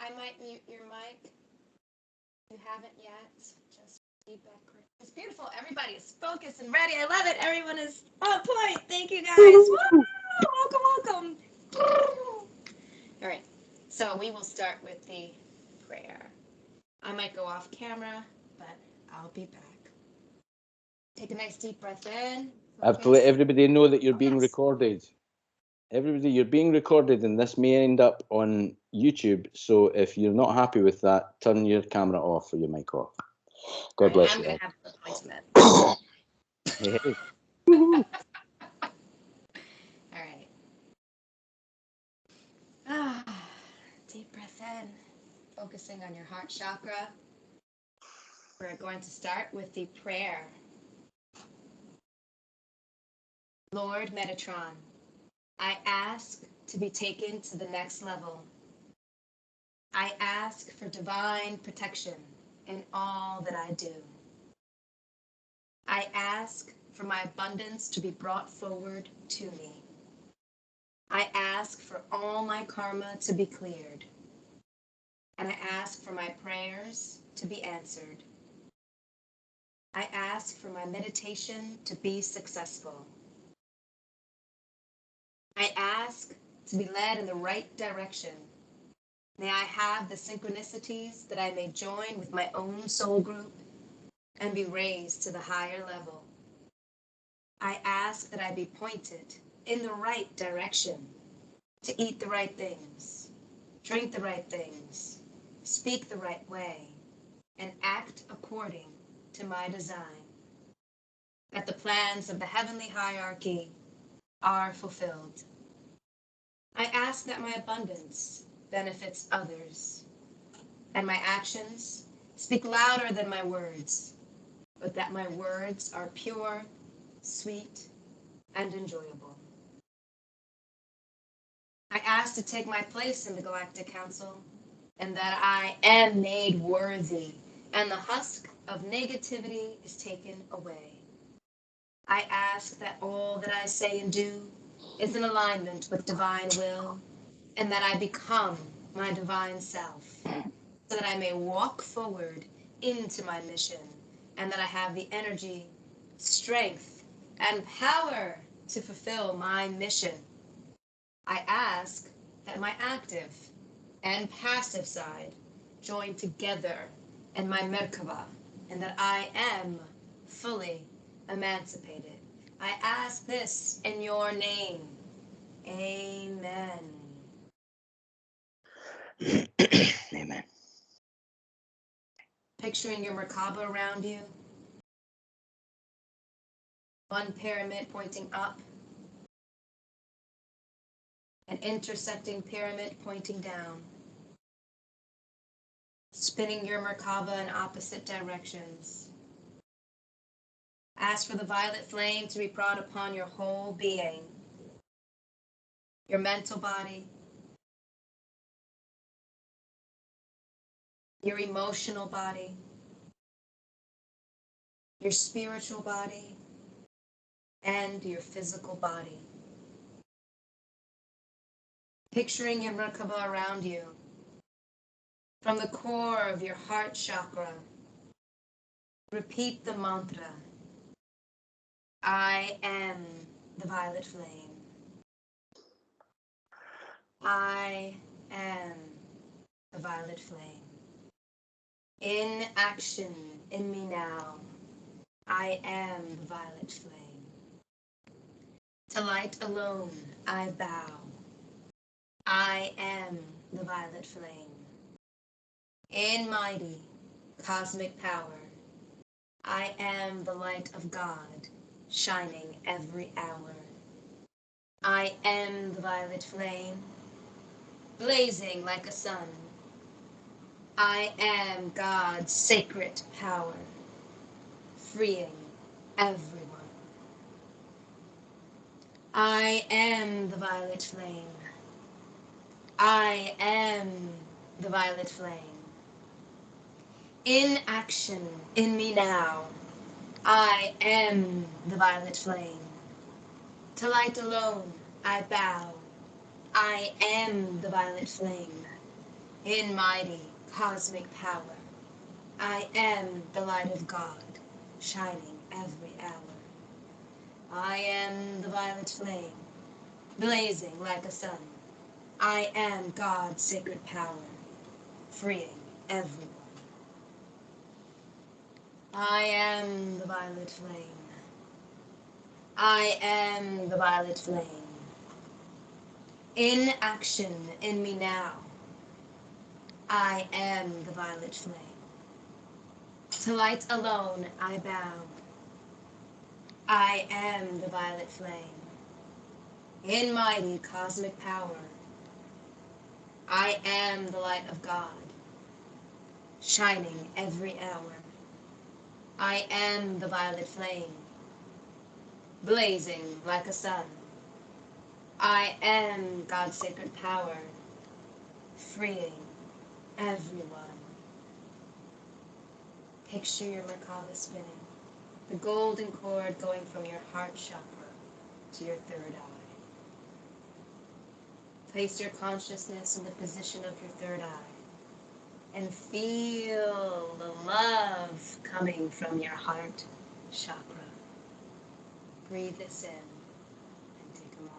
I might mute your mic. You haven't yet. Just feedback. It's beautiful. Everybody is focused and ready. I love it. Everyone is on point. Thank you guys. Woo! Welcome, welcome. All right. So we will start with the prayer. I might go off camera, but I'll be back. Take a nice deep breath in. I have to let everybody know that you're being recorded. Everybody, you're being recorded, and this may end up on YouTube. So if you're not happy with that, turn your camera off or your mic off. God bless you. I'm going to have an appointment. Hey. All right. Deep breath in, focusing on your heart chakra. We're going to start with the prayer. Lord Metatron, I ask to be taken to the next level. I ask for divine protection in all that I do. I ask for my abundance to be brought forward to me. I ask for all my karma to be cleared. And I ask for my prayers to be answered. I ask for my meditation to be successful. I ask to be led in the right direction. May I have the synchronicities that I may join with my own soul group and be raised to the higher level. I ask that I be pointed in the right direction, to eat the right things, drink the right things, speak the right way, and act according to my design. That the plans of the heavenly hierarchy are fulfilled. I ask that my abundance benefits others, and my actions speak louder than my words, but that my words are pure, sweet, and enjoyable. I ask to take my place in the Galactic Council, and that I am made worthy, and the husk of negativity is taken away. I ask that all that I say and do is in alignment with divine will, and that I become my divine self, so that I may walk forward into my mission, and that I have the energy, strength, and power to fulfill my mission. I ask that my active and passive side join together in my Merkaba, and that I am fully emancipated. I ask this in your name. Amen. Amen. Picturing your Merkaba around you. One pyramid pointing up. An intersecting pyramid pointing down. Spinning your Merkaba in opposite directions. Ask for the violet flame to be brought upon your whole being. Your mental body. Your emotional body. Your spiritual body. And your physical body. Picturing your Merkaba around you. From the core of your heart chakra, repeat the mantra. I am the violet flame. I am the violet flame. In action in me now. I am the violet flame. To light alone I bow. I am the violet flame. In mighty cosmic power, I am the light of God, shining every hour. I am the violet flame, blazing like a sun. I am God's sacred power, freeing everyone. I am the violet flame. I am the violet flame. In action in me now, I am the violet flame. To light alone I bow. I am the violet flame. In mighty cosmic power, I am the light of God, shining every hour. I am the violet flame, blazing like a sun. I am God's sacred power, freeing everyone. I am the violet flame. I am the violet flame. In action in me now. I am the violet flame. To light alone I bow. I am the violet flame. In mighty cosmic power. I am the light of God, shining every hour. I am the violet flame, blazing like a sun. I am God's sacred power, freeing everyone. Picture your Merkaba spinning, the golden cord going from your heart chakra to your third eye. Place your consciousness in the position of your third eye and feel the love coming from your heart chakra. Breathe this in and take a moment.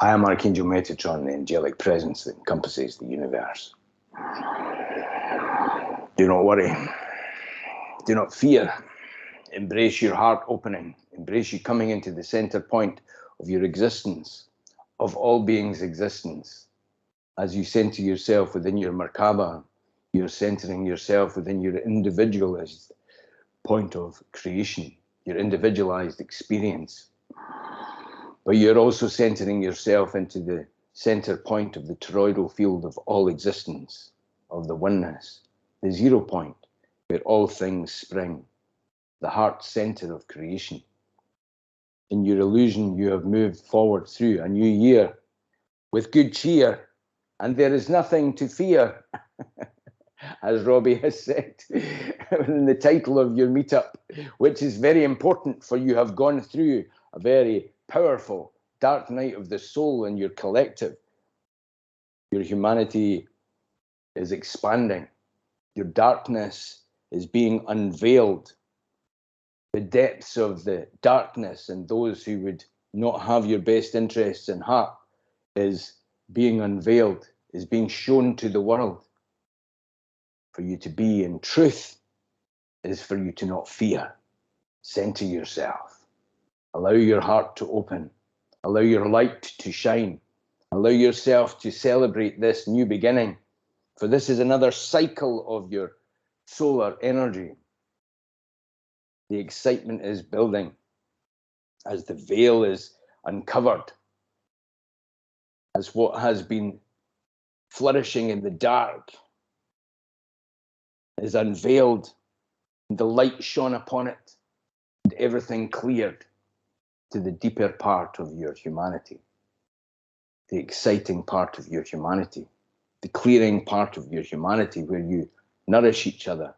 I am Archangel Metatron, the angelic presence that encompasses the universe. Do not worry. Do not fear. Embrace your heart opening. Embrace you coming into the center point of your existence, of all beings' existence. As you center yourself within your Merkaba, you're centering yourself within your individualized point of creation, your individualized experience. But you're also centering yourself into the center point of the toroidal field of all existence, of the oneness, the 0 point, where all things spring, the heart center of creation. In your illusion, you have moved forward through a new year with good cheer, and there is nothing to fear, as Robbie has said in the title of your meetup, which is very important, for you have gone through a very powerful dark night of the soul in your collective. Your humanity is expanding. Your darkness is being unveiled. The depths of the darkness and those who would not have your best interests in heart is being unveiled, is being shown to the world. For you to be in truth is for you to not fear. Center yourself. Allow your heart to open. Allow your light to shine. Allow yourself to celebrate this new beginning. For this is another cycle of your solar energy. The excitement is building as the veil is uncovered, as what has been flourishing in the dark is unveiled, and the light shone upon it, and everything cleared to the deeper part of your humanity, the exciting part of your humanity, the clearing part of your humanity, where you nourish each other,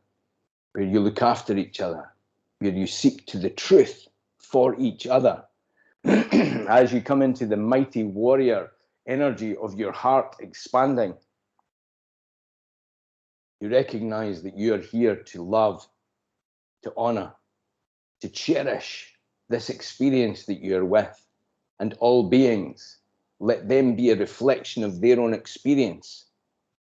where you look after each other, where you seek to the truth for each other. As you come into the mighty warrior energy of your heart expanding, you recognize that you are here to love, to honor, to cherish this experience that you're with, and all beings. Let them be a reflection of their own experience,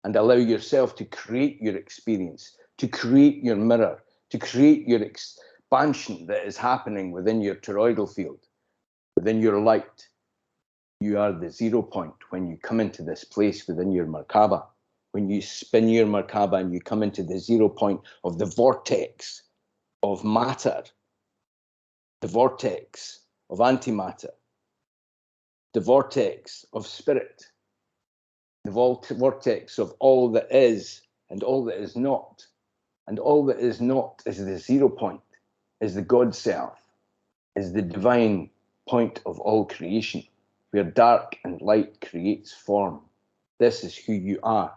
and allow yourself to create your experience, to create your mirror, to create your expansion that is happening within your toroidal field, within your light. You are the 0 point when you come into this place within your Merkaba. When you spin your Merkaba and you come into the 0 point of the vortex of matter, the vortex of antimatter, the vortex of spirit, the vortex of all that is and all that is not. And all that is not is the 0 point, is the God self, is the divine point of all creation, where dark and light creates form. This is who you are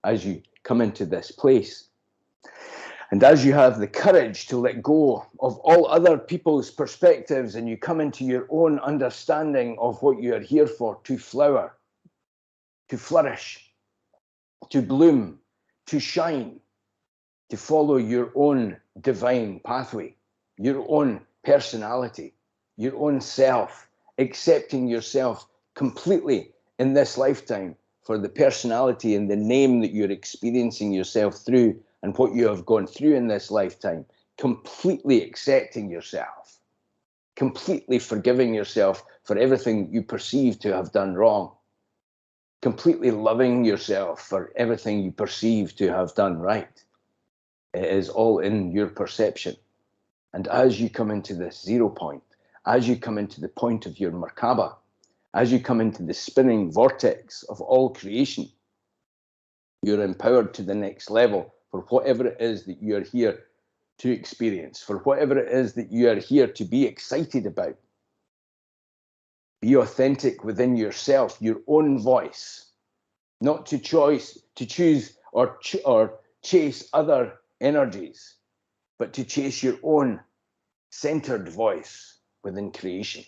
as you come into this place. And as you have the courage to let go of all other people's perspectives and you come into your own understanding of what you are here for, to flower, to flourish, to bloom, to shine, to follow your own divine pathway, your own personality, your own self, accepting yourself completely in this lifetime for the personality and the name that you're experiencing yourself through and what you have gone through in this lifetime, completely accepting yourself, completely forgiving yourself for everything you perceive to have done wrong, completely loving yourself for everything you perceive to have done right. It is all in your perception. And as you come into this 0 point, as you come into the point of your Merkaba, as you come into the spinning vortex of all creation, you're empowered to the next level for whatever it is that you're here to experience, for whatever it is that you are here to be excited about. Be authentic within yourself, your own voice, not to choose or chase other energies, but to chase your own centered voice within creation.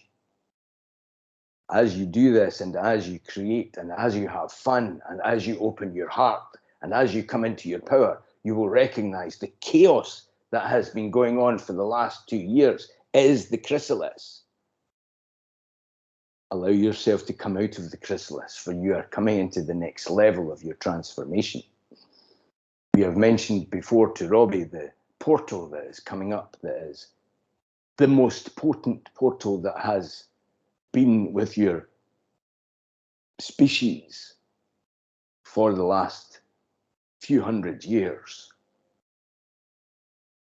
As you do this, and as you create, and as you have fun, and as you open your heart, and as you come into your power, you will recognize the chaos that has been going on for the last 2 years is the chrysalis. Allow yourself to come out of the chrysalis, for you are coming into the next level of your transformation. We have mentioned before to Robbie the portal that is coming up, that is the most potent portal that has been with your species for the last few hundred years.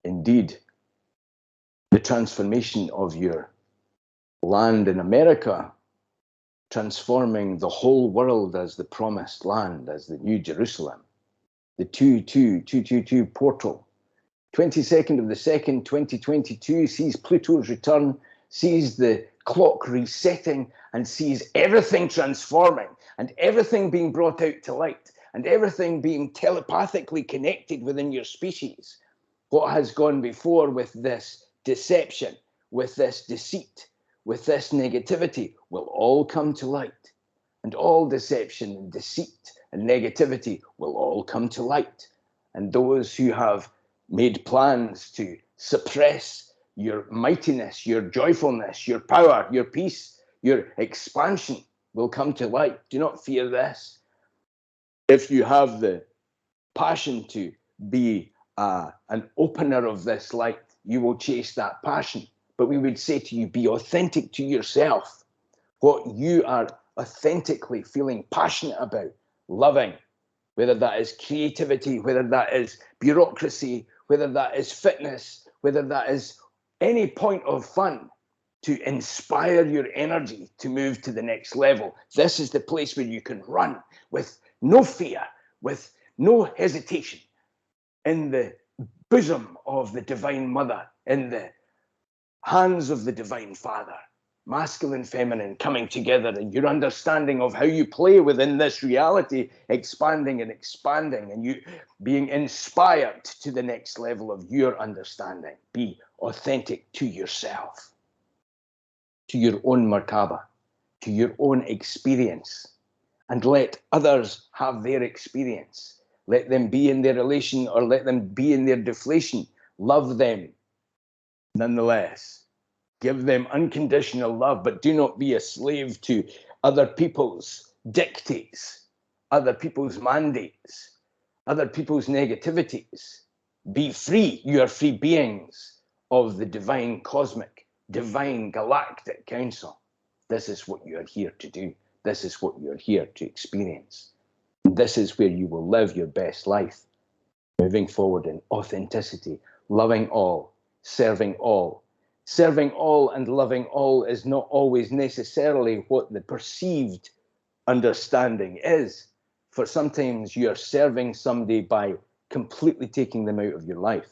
Indeed, the transformation of your land in America, transforming the whole world as the promised land, as the New Jerusalem, the 22222 portal, 22nd of the 2nd, 2022, sees Pluto's return, sees the clock resetting, and sees everything transforming and everything being brought out to light and everything being telepathically connected within your species. What has gone before with this deception, with this deceit, with this negativity will all come to light. And all deception and deceit and negativity will all come to light. And those who have made plans to suppress your mightiness, your joyfulness, your power, your peace, your expansion will come to light. Do not fear this. If you have the passion to be an opener of this light, you will chase that passion. But we would say to you, be authentic to yourself. What you are authentically feeling passionate about, loving, whether that is creativity, whether that is bureaucracy, whether that is fitness, whether that is any point of fun, to inspire your energy to move to the next level. This is the place where you can run with no fear, with no hesitation, in the bosom of the Divine Mother, in the hands of the Divine Father, masculine, feminine, coming together, and your understanding of how you play within this reality, expanding and expanding, and you being inspired to the next level of your understanding. Be authentic to yourself, to your own Merkaba, to your own experience, and let others have their experience. Let them be in their relation or let them be in their deflation. Love them nonetheless. Give them unconditional love, but do not be a slave to other people's dictates, other people's mandates, other people's negativities. Be free. You are free beings of the divine cosmic, divine galactic council. This is what you are here to do. This is what you are here to experience. This is where you will live your best life, moving forward in authenticity, loving all, serving all. Serving all and loving all is not always necessarily what the perceived understanding is. For sometimes you are serving somebody by completely taking them out of your life.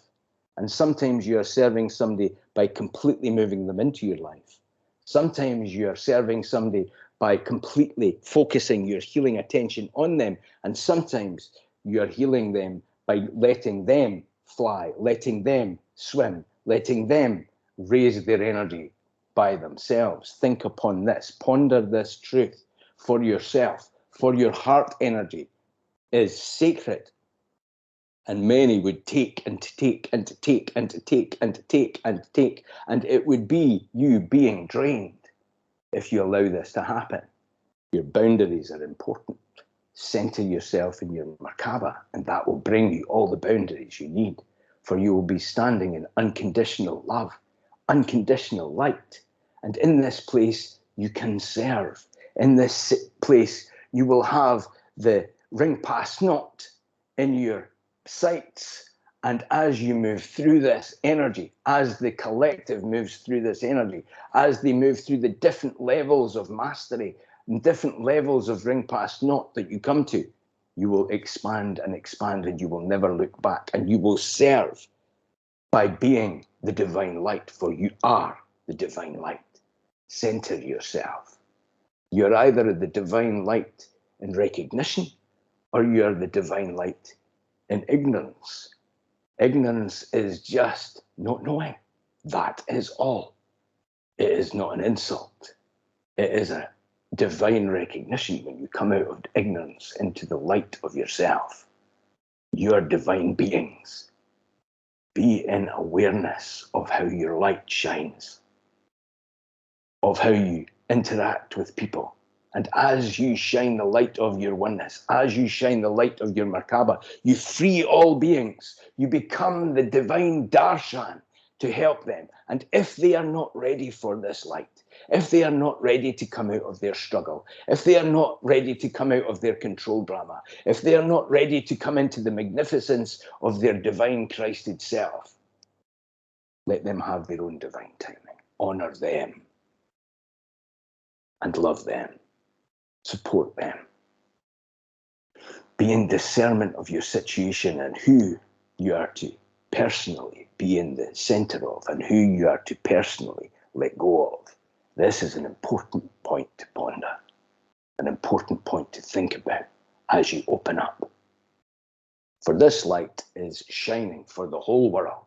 And sometimes you are serving somebody by completely moving them into your life. Sometimes you are serving somebody by completely focusing your healing attention on them. And sometimes you are healing them by letting them fly, letting them swim, letting them raise their energy by themselves. Think upon this, ponder this truth for yourself, for your heart energy is sacred. And many would take and to take and to take and to take and to take and to take, and it would be you being drained if you allow this to happen. Your boundaries are important. Center yourself in your Merkaba, and that will bring you all the boundaries you need, for you will be standing in unconditional love, unconditional light. And in this place, you can serve. In this place, you will have the ring past not in your sights. And as you move through this energy, as the collective moves through this energy, as they move through the different levels of mastery and different levels of ring past not that you come to, you will expand and expand, and you will never look back, and you will serve by being the divine light, for you are the divine light. Center yourself. You're either the divine light in recognition, or you're the divine light in ignorance. Ignorance is just not knowing. That is all. It is not an insult. It is a divine recognition when you come out of ignorance into the light of yourself. You are divine beings. Be in awareness of how your light shines, of how you interact with people. And as you shine the light of your oneness, as you shine the light of your Merkaba, you free all beings. You become the divine darshan to help them. And if they are not ready for this light, if they are not ready to come out of their struggle, if they are not ready to come out of their control drama, if they are not ready to come into the magnificence of their divine Christed self, let them have their own divine timing. Honor them and love them. Support them. Be in discernment of your situation and who you are to personally be in the center of, and who you are to personally let go of. This is an important point to ponder, an important point to think about as you open up. For this light is shining for the whole world.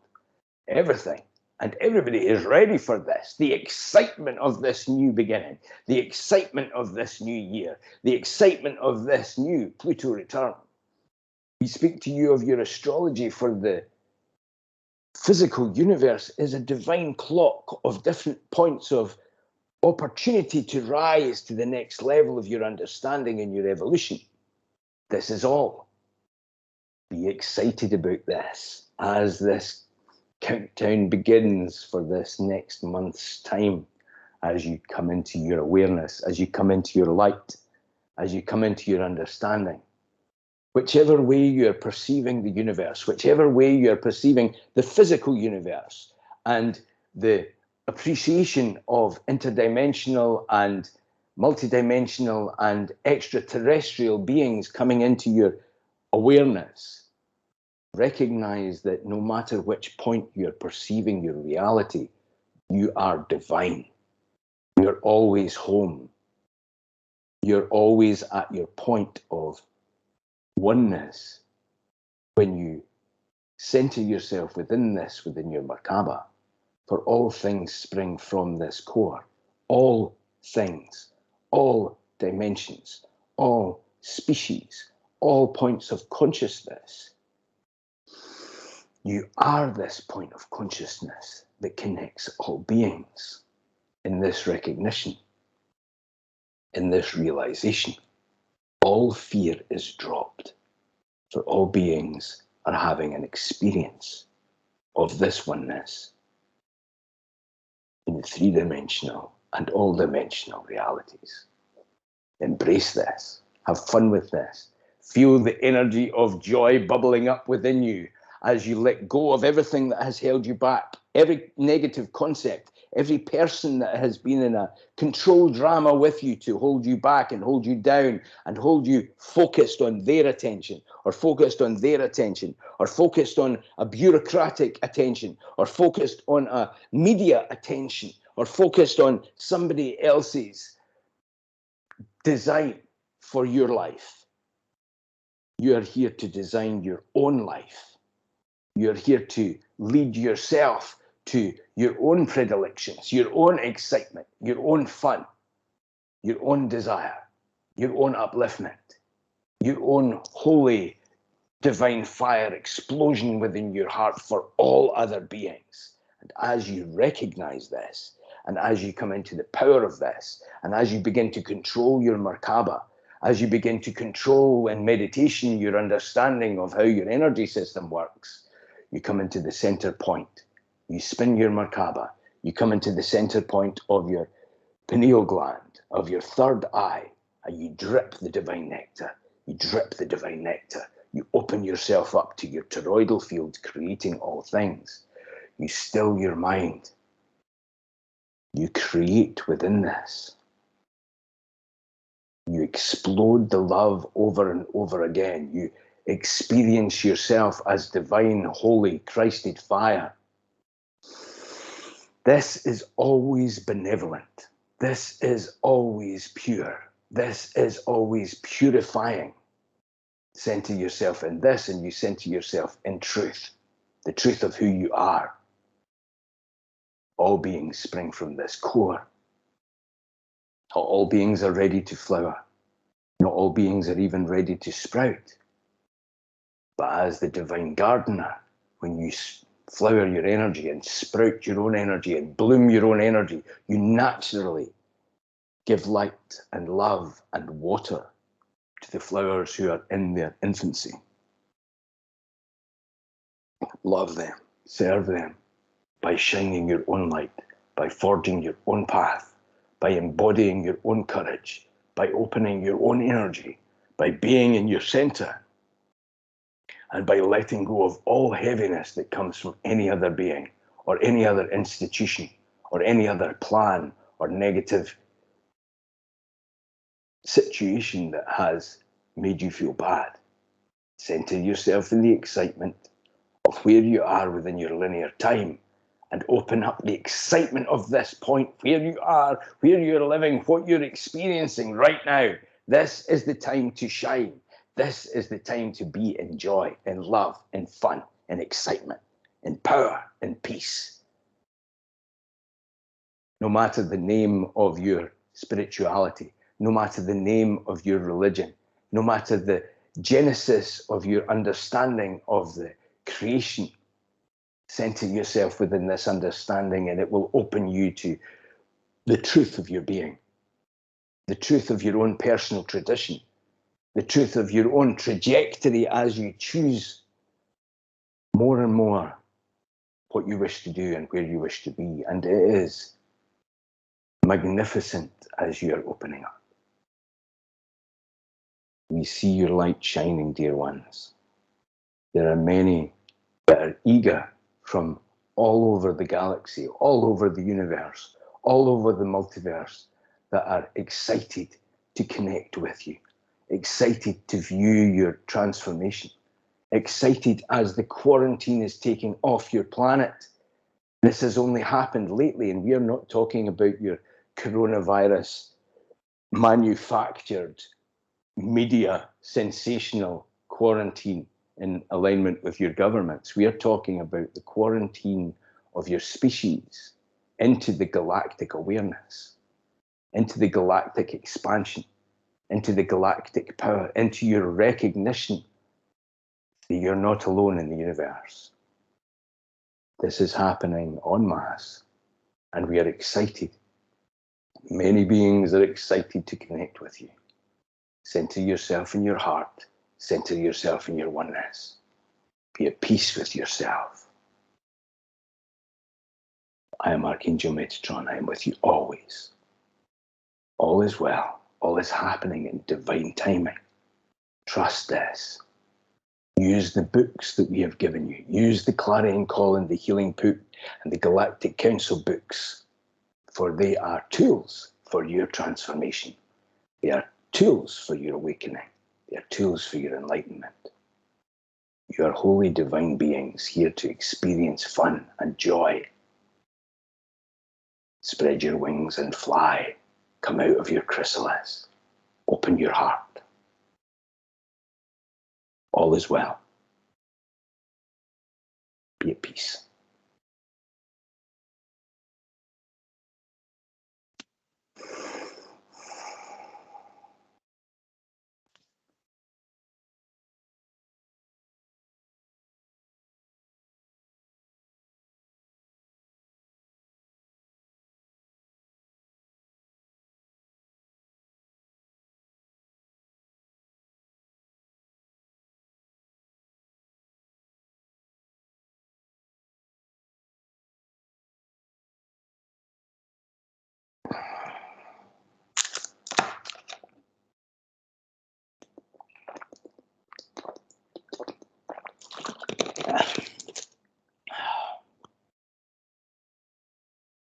Everything and everybody is ready for this. The excitement of this new beginning, the excitement of this new year, the excitement of this new Pluto return. We speak to you of your astrology, for the physical universe is a divine clock of different points of opportunity to rise to the next level of your understanding and your evolution. This is all. Be excited about this as this countdown begins for this next month's time, as you come into your awareness, as you come into your light, as you come into your understanding. Whichever way you're perceiving the universe, whichever way you're perceiving the physical universe, and the appreciation of interdimensional and multidimensional and extraterrestrial beings coming into your awareness, recognize that no matter which point you're perceiving your reality, you are divine. You're always home. You're always at your point of oneness. When you center yourself within this, within your Merkaba, for all things spring from this core. All things, all dimensions, all species, all points of consciousness. You are this point of consciousness that connects all beings. in this recognition, in this realization, all fear is dropped, for all beings are having an experience of this oneness in the three-dimensional and all-dimensional realities. Embrace this. Have fun with this. Feel the energy of joy bubbling up within you as you let go of everything that has held you back, every negative concept, every person that has been in a control drama with you to hold you back and hold you down and hold you focused on their attention or focused on their attention or focused on a bureaucratic attention or focused on a media attention or focused on somebody else's design for your life. You are here to design your own life. You're here to lead yourself to your own predilections, your own excitement, your own fun, your own desire, your own upliftment, your own holy divine fire explosion within your heart for all other beings. And as you recognize this, and as you come into the power of this, and as you begin to control your Merkaba, as you begin to control in meditation your understanding of how your energy system works, you come into the center point. You spin your Merkaba. You come into the center point of your pineal gland, of your third eye, and you drip the divine nectar. You drip the divine nectar. You open yourself up to your toroidal field, creating all things. You still your mind. You create within this. You explode the love over and over again. You experience yourself as divine, holy, Christed fire. This is always benevolent. This is always pure. This is always purifying. Center yourself in this and you center yourself in truth, the truth of who you are. All beings spring from this core. Not all beings are ready to flower. Not all beings are even ready to sprout. But as the divine gardener, when you flower your energy and sprout your own energy and bloom your own energy, you naturally give light and love and water to the flowers who are in their infancy. Love them, serve them by shining your own light, by forging your own path, by embodying your own courage, by opening your own energy, by being in your center, and by letting go of all heaviness that comes from any other being or any other institution or any other plan or negative situation that has made you feel bad. Center yourself in the excitement of where you are within your linear time and open up the excitement of this point, where you are, where you're living, what you're experiencing right now. This is the time to shine. This is the time to be in joy, in love, in fun, in excitement, in power, in peace. No matter the name of your spirituality, no matter the name of your religion, no matter the genesis of your understanding of the creation, center yourself within this understanding and it will open you to the truth of your being, the truth of your own personal tradition, the truth of your own trajectory as you choose more and more what you wish to do and where you wish to be. And it is magnificent as you are opening up. We see your light shining, dear ones. There are many that are eager from all over the galaxy, all over the universe, all over the multiverse, that are excited to connect with you, excited to view your transformation, excited as the quarantine is taking off your planet. This has only happened lately, and we are not talking about your coronavirus manufactured media sensational quarantine in alignment with your governments. We are talking about the quarantine of your species into the galactic awareness, into the galactic expansion, into the galactic power, into your recognition that you're not alone in the universe. This is happening en masse, and we are excited Many beings are excited to connect with you. Center yourself in your heart. Center yourself in your oneness. Be at peace with yourself. I am Archangel Metatron. I am with you always. All is well. All is happening in divine timing. Trust this. Use the books that we have given you. Use the Clarion Call and the Healing Book and the Galactic Council books, for they are tools for your transformation. They are tools for your awakening. They are tools for your enlightenment. You are holy divine beings here to experience fun and joy. Spread your wings and fly. Come out of your chrysalis. Open your heart. All is well. Be at peace.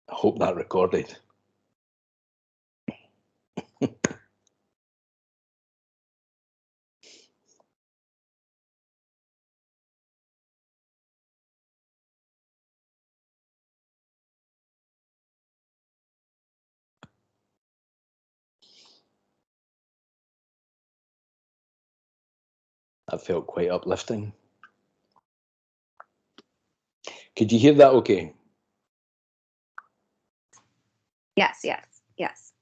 I hope that recorded. That felt quite uplifting. Could you hear that okay? Yes, yes, yes.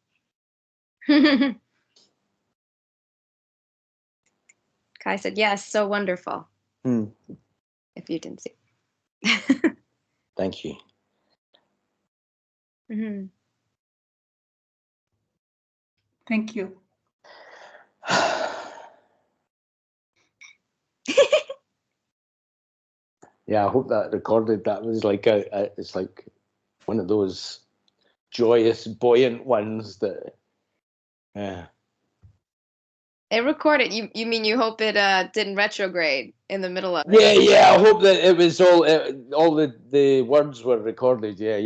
Kai said, yes, so wonderful. If you didn't see. Thank you. Mm-hmm. Thank you. Yeah, I hope that recorded. That was like it's like one of those joyous, buoyant ones that. Yeah. It recorded. You mean you hope it didn't retrograde in the middle of Yeah, it? yeah. I hope that it was all the words were recorded. Yeah.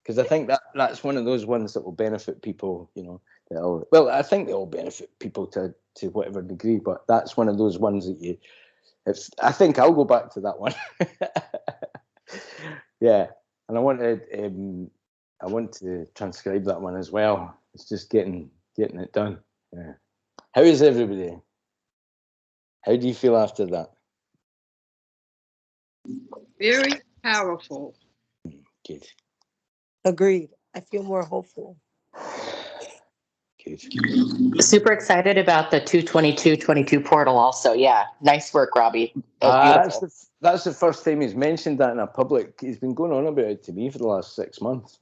Because I think that's one of those ones that will benefit people. You know, well, I think they all benefit people to whatever degree, but that's one of those ones that you. I think I'll go back to that one. Yeah, and I want to transcribe that one as well. It's just getting it done. Yeah. How is everybody? How do you feel after that? Very powerful. Good. Agreed. I feel more hopeful. Good. Super excited about the 22222 portal also. Yeah. Nice work, Robbie. Beautiful. That's the first time he's mentioned that in a public. He's been going on about it to me for the last 6 months.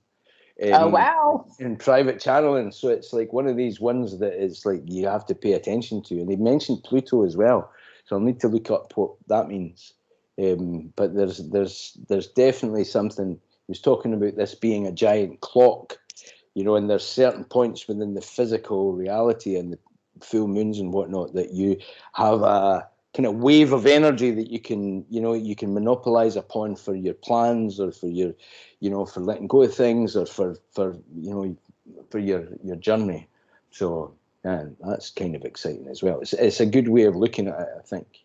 Oh, wow. In private channeling. So it's like one of these ones that is like you have to pay attention to. And he mentioned Pluto as well. So I'll need to look up what that means. But there's definitely something. He was talking about this being a giant clock, you know, and there's certain points within the physical reality and the full moons and whatnot that you have a kind of wave of energy that you can monopolize upon for your plans or for your, for letting go of things or for your journey. So yeah, that's kind of exciting as well. It's a good way of looking at it, I think,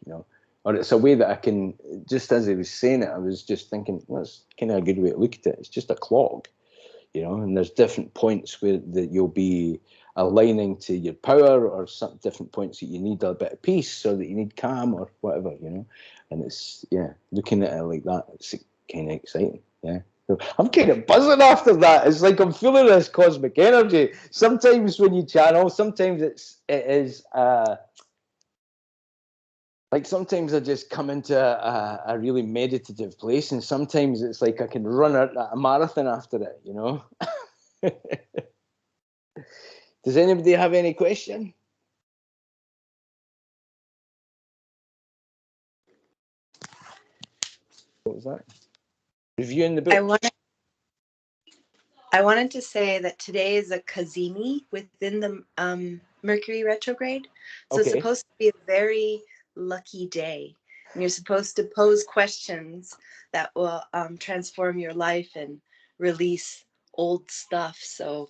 or it's a way that I can, just as he was saying it, I was just thinking, well, it's kind of a good way to look at it. It's just a clock, and there's different points where that you'll be aligning to your power, or some different points that you need a bit of peace or that you need calm or whatever, and it's, looking at it like that, it's kind of exciting. So I'm kind of buzzing after that. It's like I'm feeling this cosmic energy. Sometimes when you channel, sometimes it is a like sometimes I just come into a really meditative place, and sometimes it's like I can run a marathon after it, you know. Does anybody have any question? What was that? Reviewing the book. I wanted to say that today is a Kazimi within the Mercury retrograde. So it's Okay. supposed to be a very lucky day. And you're supposed to pose questions that will transform your life and release old stuff. So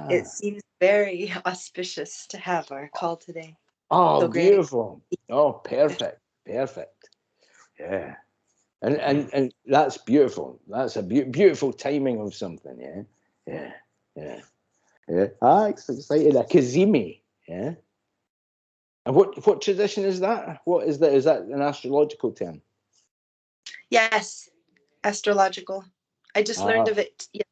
it seems very auspicious to have our call today. Oh, So great. beautiful. Oh, perfect. Perfect. Yeah. And that's beautiful. That's a beautiful timing of something. Yeah. Yeah. Yeah. Yeah. Ah, it's exciting. A Kazimi. Yeah. And what tradition is that? What is that? Is that an astrological term? Yes, astrological. I just learned of it. Yeah,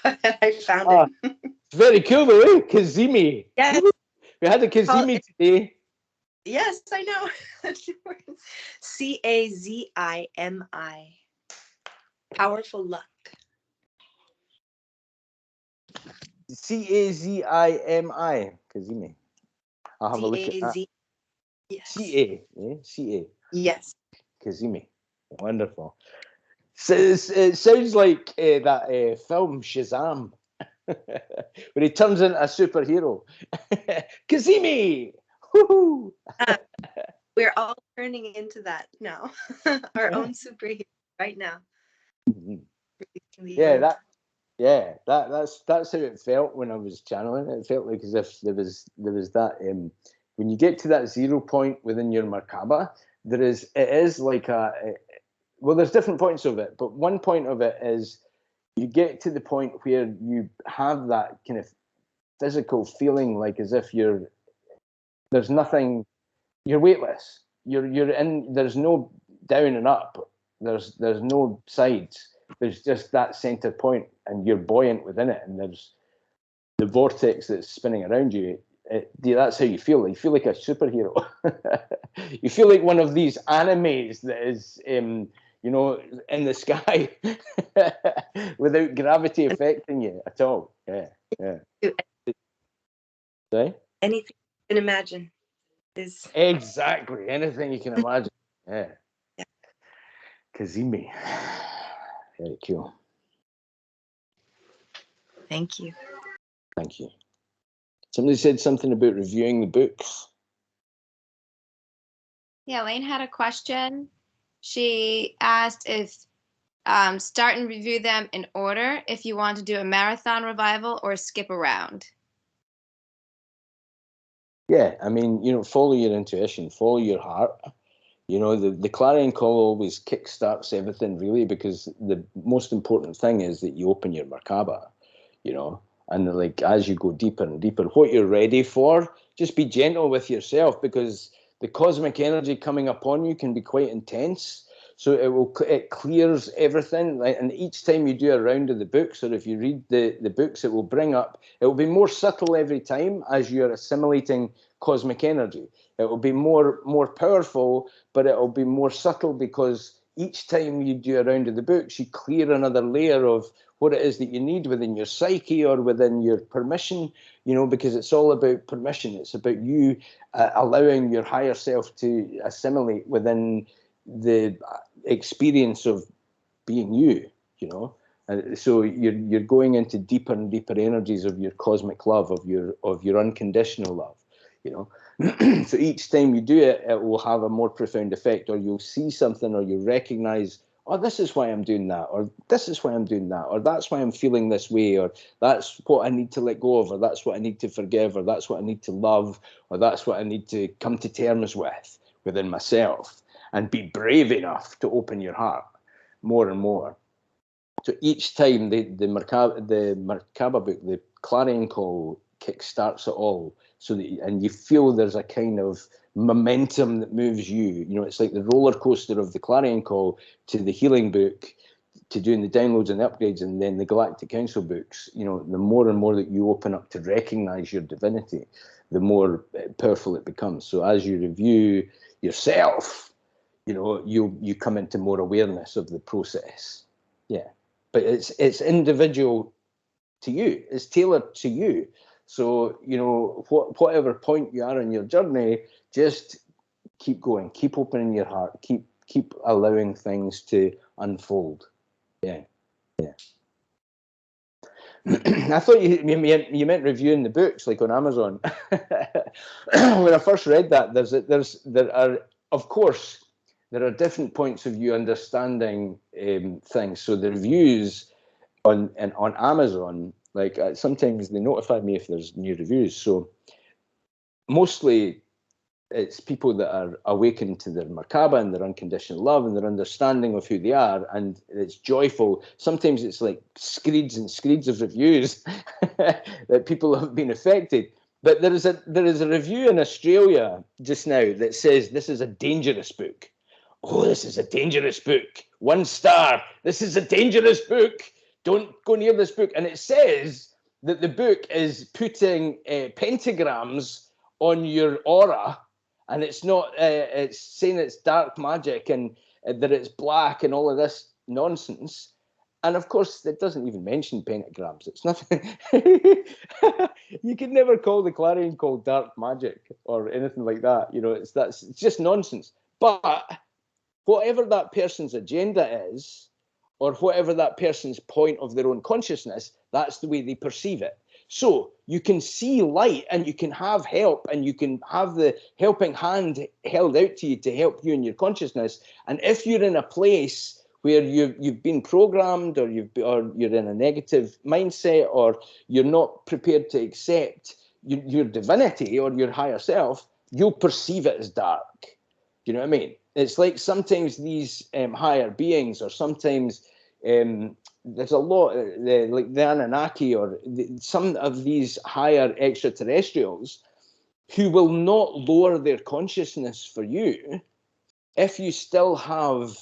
but I found it. It's very cool, though, eh? Kazimi. Yes. We had a Kazimi today. Yes, I know. Cazimi. Powerful luck. Cazimi. Kazimi. I'll have a look at that. Yes. Ca. Yeah? Ca. Yes. Kazimi. Wonderful. So it sounds like that film Shazam, where he turns into a superhero. Kazimi! Woohoo! We're all turning into that now. Our own superhero right now. Mm-hmm. Yeah, that's how it felt when I was channeling. It felt like as if there was that when you get to that 0 point within your Merkaba, it is like well, there's different points of it, but one point of it is you get to the point where you have that kind of physical feeling, like as if there's nothing, you're weightless. You're in. There's no down and up. There's no sides. There's just that center point, and you're buoyant within it. And there's the vortex that's spinning around you. That's how you feel. You feel like a superhero. You feel like one of these animes that is, in the sky without gravity affecting you at all. Yeah. Sorry? Anything you can imagine is Exactly. Anything you can imagine. Yeah. Kazimi. Very cool. Thank you. Thank you. Somebody said something about reviewing the books. Yeah, Lane had a question. She asked if start and review them in order, if you want to do a marathon revival or skip around. Yeah, I mean, follow your intuition, follow your heart. The clarion call always kickstarts everything, really, because the most important thing is that you open your Merkaba, and like as you go deeper and deeper, what you're ready for, just be gentle with yourself, because the cosmic energy coming upon you can be quite intense. So it clears everything, and each time you do a round of the books, or if you read the books, it will be more subtle every time as you're assimilating cosmic energy. It will be more powerful, but it will be more subtle, because each time you do a round of the books, you clear another layer of what it is that you need within your psyche or within your permission, because it's all about permission. It's about you allowing your higher self to assimilate within the experience of being you, so you're going into deeper and deeper energies of your cosmic love, of your unconditional love, So each time you do it, it will have a more profound effect, or you'll see something, or you recognize, oh, this is why I'm doing that, or this is why I'm doing that, or that's why I'm feeling this way, or that's what I need to let go of, or that's what I need to forgive, or that's what I need to love, or that's what I need to come to terms with within myself, and be brave enough to open your heart more and more. So each time the Merkaba book, the clarion call, kickstarts it all, and you feel there's a kind of momentum that moves you. It's like the roller coaster of the clarion call to the healing book, to doing the downloads and the upgrades, and then the Galactic Council books. The more and more that you open up to recognize your divinity, the more powerful it becomes. So as you review, yourself, you come into more awareness of the process. Yeah, but it's individual to you. It's tailored to you. So whatever point you are in your journey, just keep going, keep opening your heart, keep allowing things to unfold. Yeah. I thought you meant reviewing the books, like on Amazon. When I first read that, there are different points of view understanding things. So the reviews on Amazon, like sometimes they notify me if there's new reviews. So mostly it's people that are awakened to their Merkaba and their unconditional love and their understanding of who they are, and it's joyful. Sometimes it's like screeds and screeds of reviews that people have been affected. But there is a review in Australia just now that says this is a dangerous book. Oh, this is a dangerous book. 1 star. This is a dangerous book. Don't go near this book. And it says that the book is putting pentagrams on your aura. And it's not, it's saying it's dark magic and that it's black and all of this nonsense. And of course, it doesn't even mention pentagrams. It's nothing. You can never call the clarion call dark magic or anything like that. It's just nonsense. But whatever that person's agenda is, or whatever that person's point of their own consciousness, that's the way they perceive it. So you can see light and you can have help and you can have the helping hand held out to you to help you in your consciousness. And if you're in a place where you've been programmed or you're in a negative mindset or you're not prepared to accept your divinity or your higher self, you'll perceive it as dark. You know what I mean? It's like sometimes these higher beings, or sometimes there's a lot, like the Anunnaki or some of these higher extraterrestrials who will not lower their consciousness for you if you still have,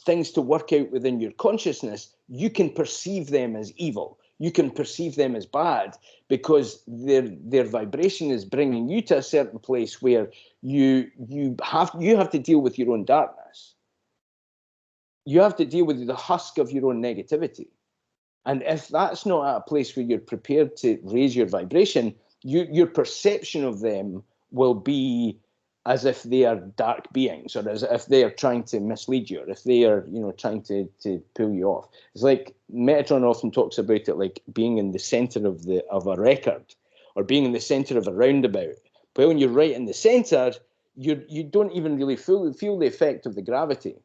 things to work out within your consciousness. You can perceive them as evil. You can perceive them as bad because their vibration is bringing you to a certain place where you have to deal with your own darkness. You have to deal with the husk of your own negativity. And if that's not at a place where you're prepared to raise your vibration, your perception of them will be as if they are dark beings, or as if they are trying to mislead you, or if they are, trying to pull you off. It's like Metatron often talks about it like being in the center of a record, or being in the center of a roundabout. But when you're right in the center, you don't even really feel the effect of the gravity.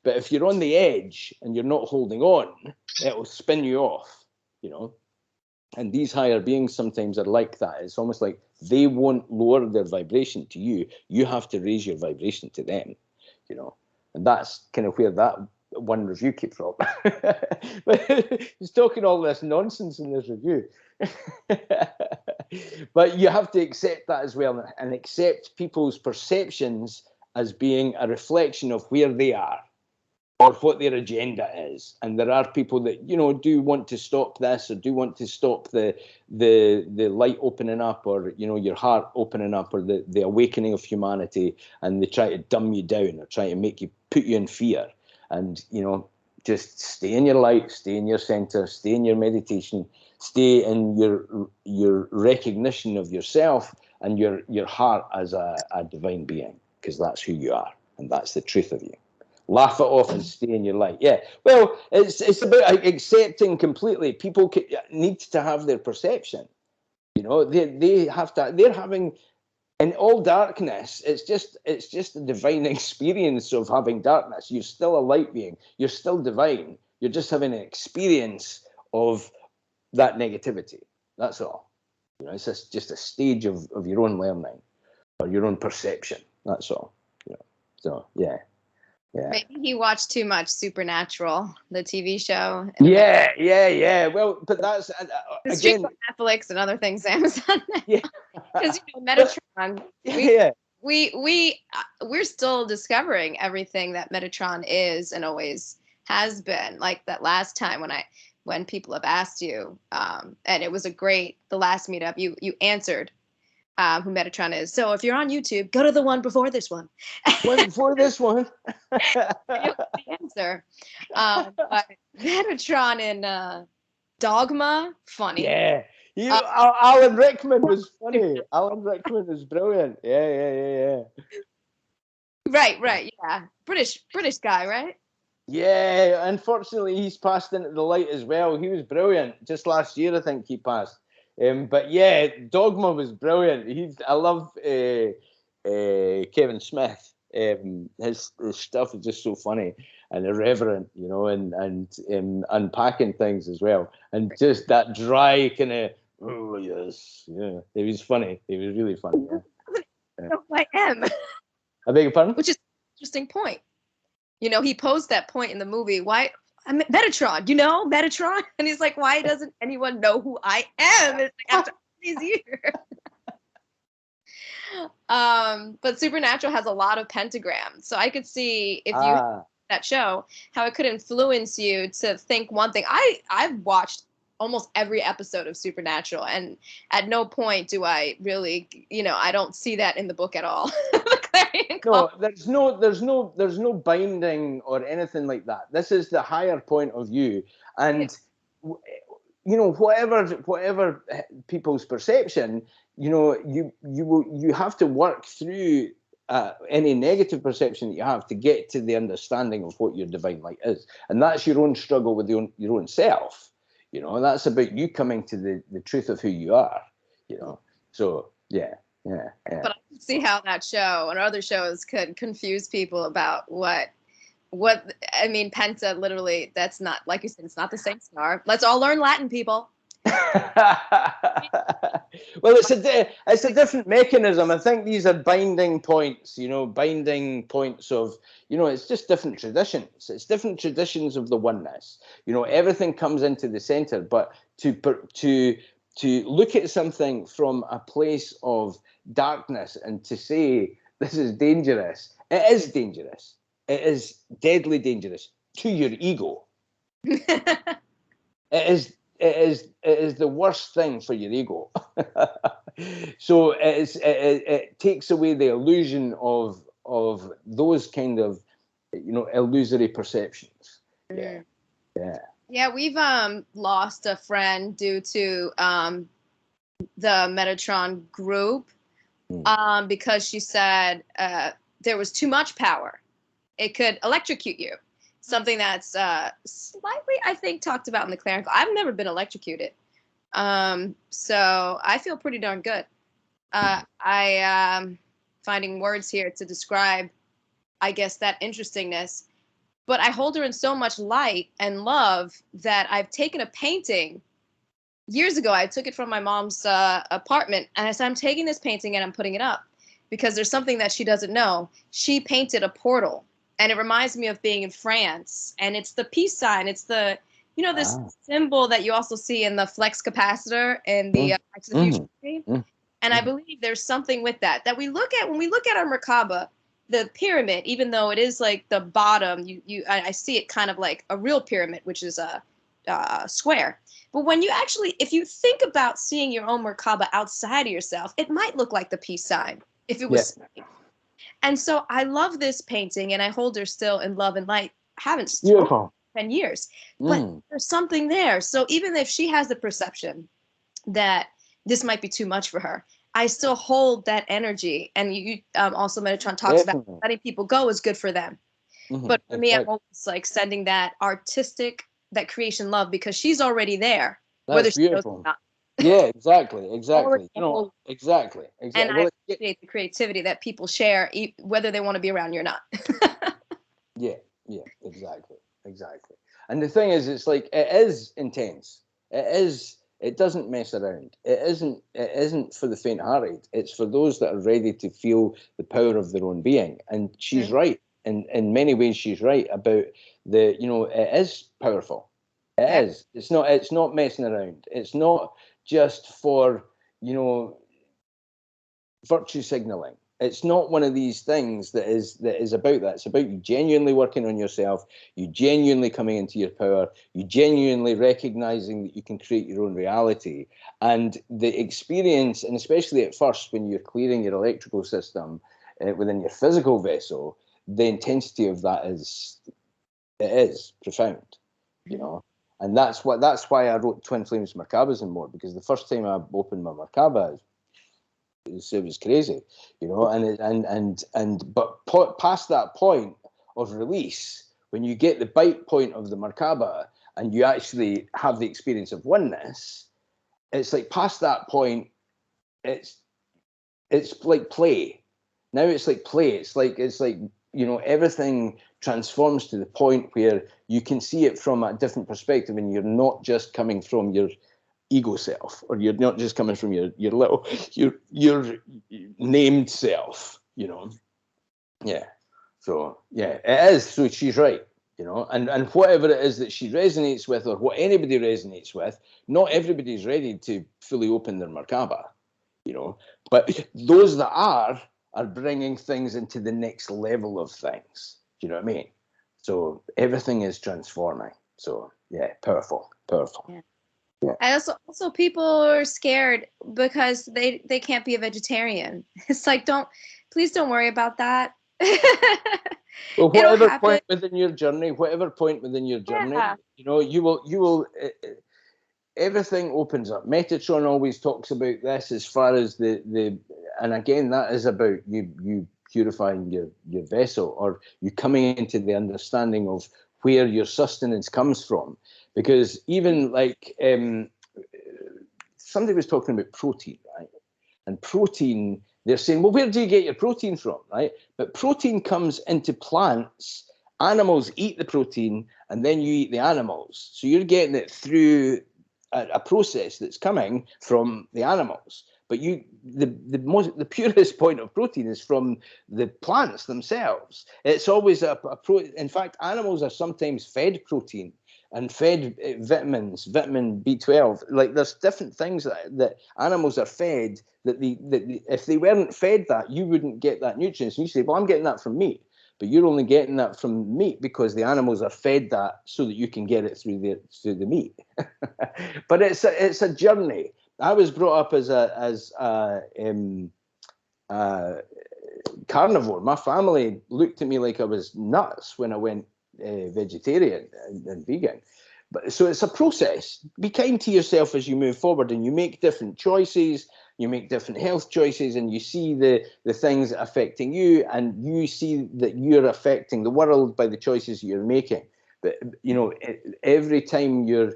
But if you're on the edge and you're not holding on, it will spin you off, And these higher beings sometimes are like that. It's almost like they won't lower their vibration to you. You have to raise your vibration to them, And that's kind of where that one review came from. But he's talking all this nonsense in this review. But you have to accept that as well, and accept people's perceptions as being a reflection of where they are or what their agenda is. And there are people that, do want to stop this, or do want to stop the light opening up, or, your heart opening up, or the awakening of humanity, and they try to dumb you down or try to put you in fear. And, just stay in your light, stay in your center, stay in your meditation, stay in your recognition of yourself and your heart as a divine being, because that's who you are and that's the truth of you. Laugh it off and stay in your light. Yeah. Well, it's about accepting completely. People need to have their perception. They have to. They're having, in all darkness. It's just a divine experience of having darkness. You're still a light being. You're still divine. You're just having an experience of that negativity. That's all. It's just a stage of your own learning or your own perception. That's all. So yeah. Yeah. Maybe he watched too much Supernatural, the TV show. Yeah. Well, but that's again on Netflix and other things, Amazon. Yeah. Because Metatron. We're still discovering everything that Metatron is and always has been. Like that last time when people have asked you, and it was the last meetup, you answered who Metatron is. So if you're on YouTube, go to the one before this one. One before this one. You'll get the answer. But Metatron in Dogma, funny. Yeah. Uh, Alan Rickman was funny. Alan Rickman was brilliant. Yeah. Right, yeah. British guy, right? Yeah, unfortunately, he's passed into the light as well. He was brilliant. Just last year, I think he passed. But yeah, Dogma was brilliant. I love Kevin Smith. His stuff is just so funny and irreverent, you know, and unpacking things as well. And just that dry kind of, oh yes, yeah. It was funny. It was really funny. Yeah. No, I am. I beg your pardon? Which is an interesting point. You know, he posed that point in the movie. Why? I'm Metatron, you know, Metatron. And he's like, why doesn't anyone know who I am? It's like, after all these years. But Supernatural has a lot of pentagrams. So I could see if you had that show, how it could influence you to think one thing. I've watched almost every episode of Supernatural, and at no point do I really, you know, I don't see that in the book at all. No, there's no binding or anything like that. This is the higher point of view, and you know, whatever people's perception, you know, you have to work through any negative perception that you have to get to the understanding of what your divine light is, and that's your own struggle with your own self. You know, that's about you coming to the truth of who you are. You know, so yeah. But I can see how that show and other shows could confuse people about what I mean. Penta, literally, that's not, like you said, it's not the same star. Let's all learn Latin, people. Well, it's a different mechanism. I think these are binding points, you know, binding points of, you know, it's just different traditions. It's different traditions of the oneness. You know, everything comes into the center, but to look at something from a place of darkness and to say this is dangerous, it is dangerous. It is deadly dangerous to your ego. It is the worst thing for your ego. So it takes away the illusion of those kind of, you know, illusory perceptions. Yeah, we've lost a friend due to the Metatron group because she said there was too much power. It could electrocute you. Something that's slightly, I think, talked about in the clerical. I've never been electrocuted. So I feel pretty darn good. I am finding words here to describe, I guess, that interestingness. But I hold her in so much light and love that I've taken a painting. Years ago, I took it from my mom's apartment, and I said, I'm taking this painting and I'm putting it up because there's something that she doesn't know. She painted a portal, and it reminds me of being in France, and it's the peace sign. It's the, you know, this symbol that you also see in the flex capacitor and the Back to the Future movie. And I believe there's something with that we look at when we look at our Merkaba. The pyramid, even though it is like the bottom, I see it kind of like a real pyramid, which is a square. But when you actually, if you think about seeing your own Merkaba outside of yourself, it might look like the peace sign if it was. Yeah. And so I love this painting, and I hold her still in love and light. I haven't spoken in 10 years, but there's something there. So even if she has the perception that this might be too much for her, I still hold that energy. And you also, Metatron talks about letting people go is good for them. But for me, I'm always like sending that artistic, that creation love, because she's already there. That's whether she beautiful. knows or not. Yeah, exactly. You know, exactly. And I appreciate the creativity that people share, whether they want to be around you or not. Yeah, exactly. And the thing is, it's like, it is intense. It doesn't mess around. It isn't for the faint-hearted. It's for those that are ready to feel the power of their own being. And she's right. In many ways, she's right about it is powerful. It is. It's not messing around. It's not just for, virtue signaling. It's not one of these things that is about that. It's about you genuinely working on yourself, you genuinely coming into your power, you genuinely recognizing that you can create your own reality. And the experience, and especially at first when you're clearing your electrical system within your physical vessel, the intensity of that is profound, you know. And that's why I wrote Twin Flames, Merkabas and more, because the first time I opened my Merkaba, it was crazy, you know. But past that point of release, when you get the bite point of the Merkaba and you actually have the experience of oneness, it's like past that point, it's like play. Now it's like play. It's like you know, everything transforms to the point where you can see it from a different perspective, and you're not just coming from your ego self, or you're not just coming from your named self, you know. Yeah. So yeah, it is. So she's right, you know, and whatever it is that she resonates with, or what anybody resonates with, not everybody's ready to fully open their Merkaba, you know, but those that are bringing things into the next level of things. Do you know what I mean? So everything is transforming. So yeah, powerful. Yeah. Yeah. I also people are scared because they can't be a vegetarian. It's like, please don't worry about that. Well, It'll whatever happen. point within your journey, Yeah. you know, you will. Everything opens up. Metatron always talks about this as far as the, and again, that is about you purifying your vessel, or you coming into the understanding of where your sustenance comes from. Because even like somebody was talking about protein, right? And protein, they're saying, well, where do you get your protein from, right? But protein comes into plants. Animals eat the protein, and then you eat the animals. So you're getting it through a process that's coming from the animals. But the purest point of protein is from the plants themselves. It's always in fact, animals are sometimes fed protein and fed vitamins, vitamin B12. Like there's different things that animals are fed that if they weren't fed that, you wouldn't get that nutrients. And you say, well, I'm getting that from meat. But you're only getting that from meat because the animals are fed that so that you can get it through the meat. But it's a journey. I was brought up as a carnivore. My family looked at me like I was nuts when I went vegetarian and vegan. But so it's a process. Be kind to yourself as you move forward, and you make different choices. You make different health choices, and you see the things affecting you, and you see that you're affecting the world by the choices you're making. But you know, every time you're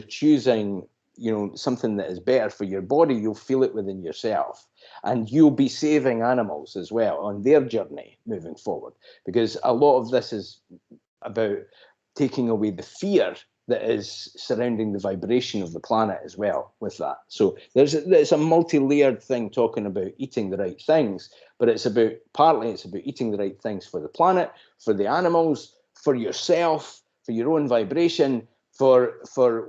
choosing, you know, something that is better for your body, you'll feel it within yourself, and you'll be saving animals as well on their journey moving forward. Because a lot of this is about taking away the fear that is surrounding the vibration of the planet as well with that. So there's a multi-layered thing talking about eating the right things, but it's about eating the right things for the planet, for the animals, for yourself, for your own vibration, for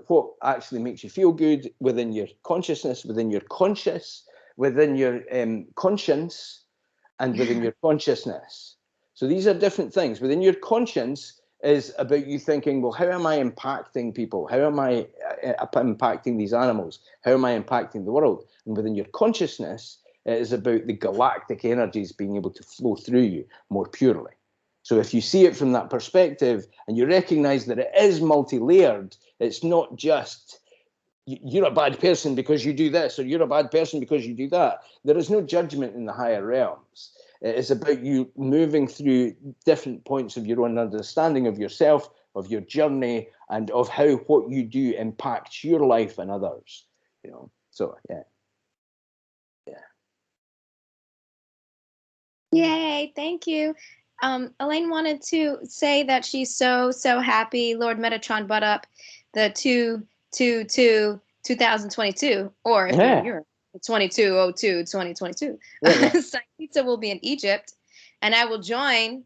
what actually makes you feel good within your consciousness, within your conscience, and within your consciousness. So these are different things. Within your conscience is about you thinking, well, how am I impacting people? How am I impacting these animals? How am I impacting the world? And within your consciousness, it is about the galactic energies being able to flow through you more purely. So if you see it from that perspective and you recognize that it is multi-layered, it's not just you're a bad person because you do this, or you're a bad person because you do that. There is no judgment in the higher realms. It's about you moving through different points of your own understanding of yourself, of your journey, and of how what you do impacts your life and others. You know. So yeah. Yay, thank you. Elaine wanted to say that she's so happy Lord Metatron brought up the 2022, or if you're in Europe, 22/02/2022. Yeah. Sankita will be in Egypt, and I will join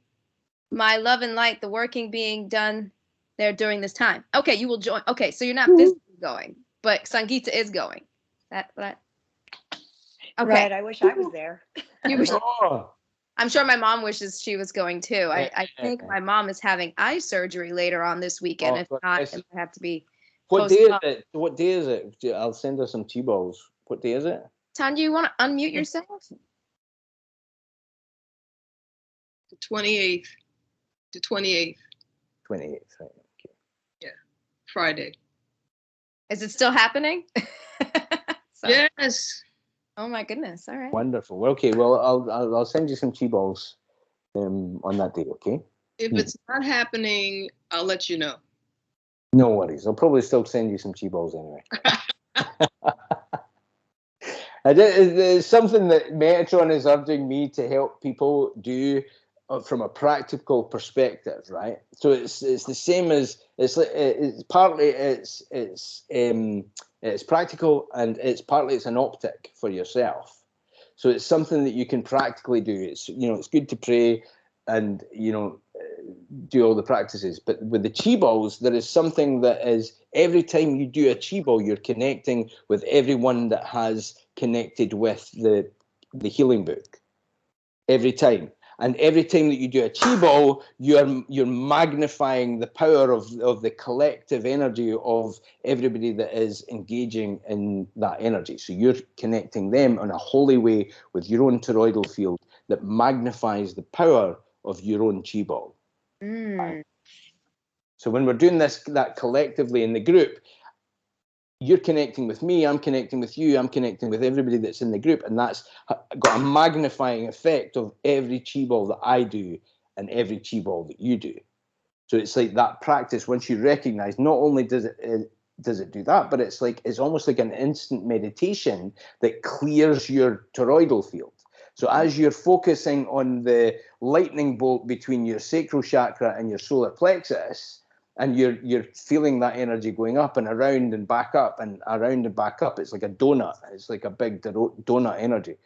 my love and light, the working being done there during this time. Okay, you will join. Okay, so you're not physically going, but Sankita is going. That. Okay. Right. I wish I was there. You wish- Oh, I'm sure my mom wishes she was going too. I think Yeah. my mom is having eye surgery later on this weekend. Oh, If God not, bless. it might have to be what day is postponed. it? What day is it? I'll send her some T-balls. What day is it? Tanya, you want to unmute yourself? The 28th. The 28th, 28th, right? Okay. Friday. Is it still happening? So- Yes. Oh my goodness. All right. Wonderful. Well, okay, well, I'll send you some T-balls on that day, okay? If it's not happening, I'll let you know. No worries. I'll probably still send you some T-balls anyway. It's something that Metatron is urging me to help people do from a practical perspective, right? So it's the same as it's partly it's practical, and it's partly it's an optic for yourself. So it's something that you can practically do. It's it's good to pray and do all the practices, but with the chi balls, there is something that is every time you do a chi ball, you're connecting with everyone that has connected with the healing book every time. And every time that you do a chi ball, you're magnifying the power of the collective energy of everybody that is engaging in that energy. So you're connecting them in a holy way with your own toroidal field that magnifies the power of your own chi ball. Mm. So when we're doing that collectively in the group, you're connecting with me, I'm connecting with you, I'm connecting with everybody that's in the group, and that's got a magnifying effect of every chi ball that I do and every chi ball that you do. So it's like that practice, once you recognize, not only does it do that, but it's almost like an instant meditation that clears your toroidal field. So as you're focusing on the lightning bolt between your sacral chakra and your solar plexus, and you're feeling that energy going up and around and back up and around and back up, it's like a donut. It's like a big donut energy.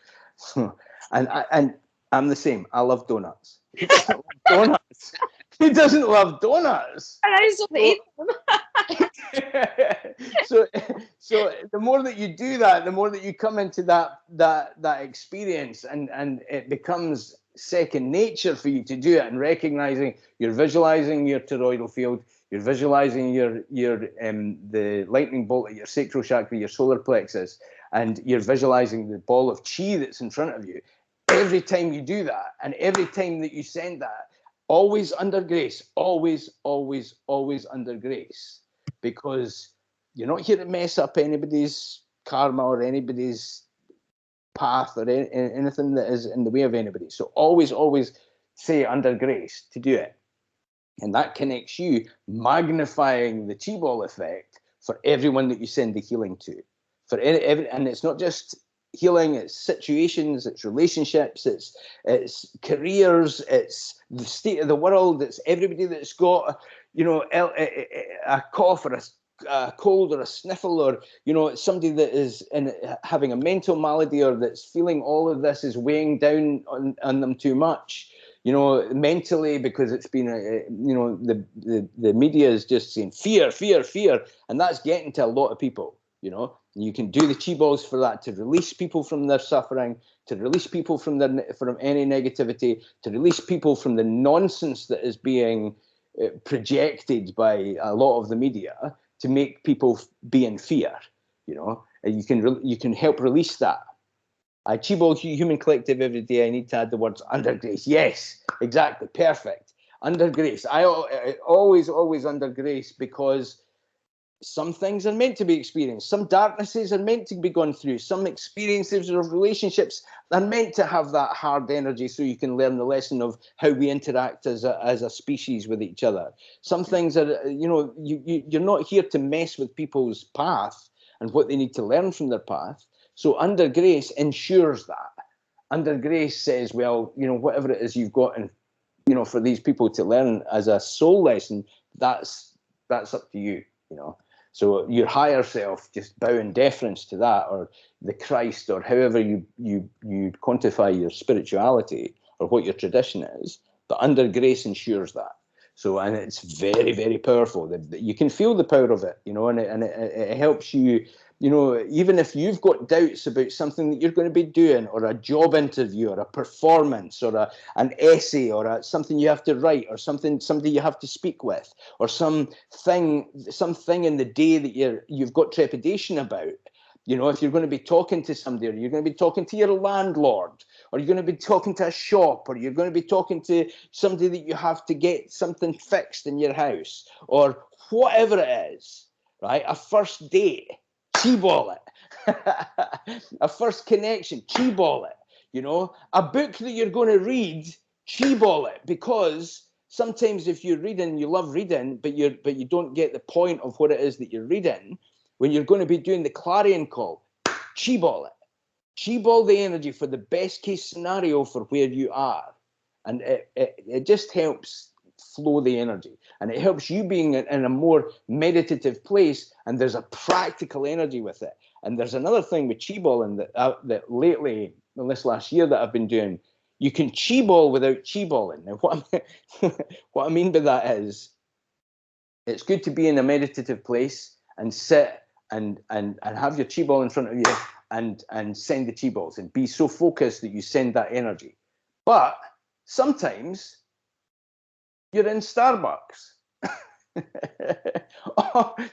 and I'm the same. I love donuts. Who doesn't love donuts? Who doesn't love donuts? I just want to eat them. so the more that you do that, the more that you come into that experience, and it becomes second nature for you to do it, and recognizing you're visualizing your toroidal field, you're visualizing your the lightning bolt at your sacral chakra, your solar plexus, and you're visualizing the ball of chi that's in front of you. Every time you do that, and every time that you send that, always under grace, always under grace, because you're not here to mess up anybody's karma or anybody's path or anything that is in the way of anybody. So always say under grace to do it. And that connects you, magnifying the chi ball effect for everyone that you send the healing to. For every, and it's not just healing, it's situations, it's relationships, it's careers, it's the state of the world, it's everybody that's got a cough or a cold or a sniffle, or it's somebody that is having a mental malady, or that's feeling all of this is weighing down on them too much, mentally, because it's been the media is just saying fear, and that's getting to a lot of people. You can do the chi balls for that, to release people from their suffering, to release people from any negativity, to release people from the nonsense that is being projected by a lot of the media to make people be in fear. And you can help release that. I chi ball human collective every day. I need to add the words under grace. Yes, exactly, perfect. Under grace. I always under grace, because some things are meant to be experienced. Some darknesses are meant to be gone through. Some experiences of relationships are meant to have that hard energy, so you can learn the lesson of how we interact as a species with each other. Some things are, you're not here to mess with people's path and what they need to learn from their path. So under grace ensures that. Under grace says, well, whatever it is you've got, and for these people to learn as a soul lesson, that's up to you. So your higher self, just bow in deference to that, or the Christ, or however you quantify your spirituality or what your tradition is. But under grace ensures that. So, and it's very, very powerful. You can feel the power of it, you know, and it helps you, you know, even if you've got doubts about something that you're going to be doing, or a job interview, or a performance, or an essay, or something you have to write, or somebody you have to speak with, or something in the day that you've got trepidation about. You know, if you're going to be talking to somebody, or you're going to be talking to your landlord, or you're going to be talking to a shop, or you're going to be talking to somebody that you have to get something fixed in your house, or whatever it is, right? A first date, chi-ball it. A first connection, chi-ball it. You know, a book that you're going to read, chi-ball it, because sometimes if you're reading, you love reading, but you don't get the point of what it is that you're reading. When you're going to be doing the clarion call, chi-ball it. Chi-ball the energy for the best case scenario for where you are. And it just helps flow the energy. And it helps you being in a more meditative place, and there's a practical energy with it. And there's another thing with chi-balling that lately, in this last year that I've been doing, you can chi-ball without chi-balling. Now, what I mean by that is, it's good to be in a meditative place and sit and have your chi ball in front of you and send the chi balls and be so focused that you send that energy. But sometimes you're in Starbucks.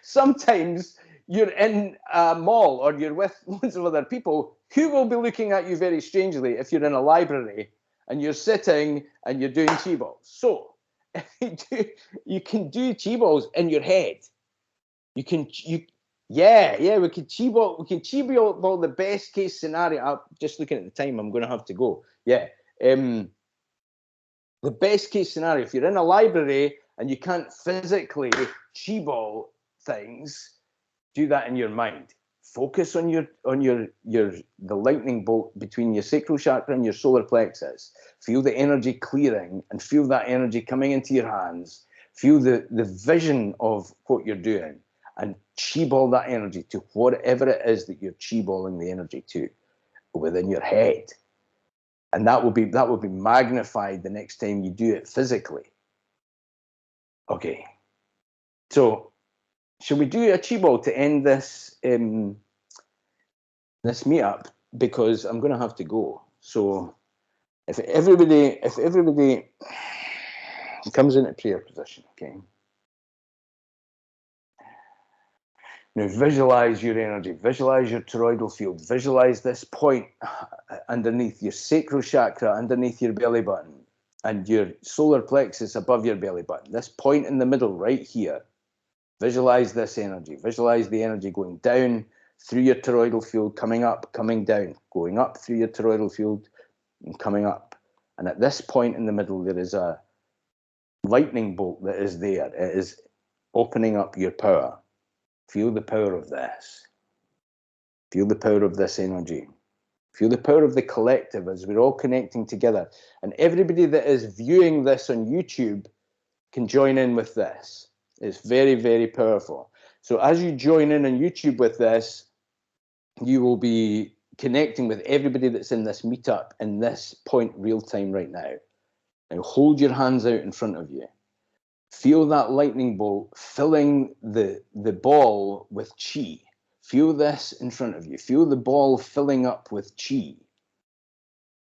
Sometimes you're in a mall, or you're with loads of other people who will be looking at you very strangely if you're in a library and you're sitting and you're doing chi balls. So you can do chi balls in your head. We can chi ball the best case scenario. I'm just looking at the time, I'm going to have to go. Yeah. The best case scenario, if you're in a library and you can't physically chi ball things, do that in your mind. Focus on the lightning bolt between your sacral chakra and your solar plexus. Feel the energy clearing and feel that energy coming into your hands. Feel the vision of what you're doing, and chi ball that energy to whatever it is that you're chi balling the energy to within your head. And that will be magnified the next time you do it physically. Okay. So should we do a chi ball to end this this meetup, because I'm going to have to go. So if everybody comes into prayer position, okay. Now visualize your energy, visualize your toroidal field, visualize this point underneath your sacral chakra, underneath your belly button, and your solar plexus above your belly button. This point in the middle right here. Visualize this energy. Visualize the energy going down through your toroidal field, coming up, coming down, going up through your toroidal field and coming up. And at this point in the middle, there is a lightning bolt that is there. It is opening up your power. Feel the power of this. Feel the power of this energy. Feel the power of the collective as we're all connecting together. And everybody that is viewing this on YouTube can join in with this. It's very, very powerful. So as you join in on YouTube with this, you will be connecting with everybody that's in this meetup in this point real time right now. Now hold your hands out in front of you. Feel that lightning bolt filling the ball with chi. Feel this in front of you. Feel the ball filling up with chi.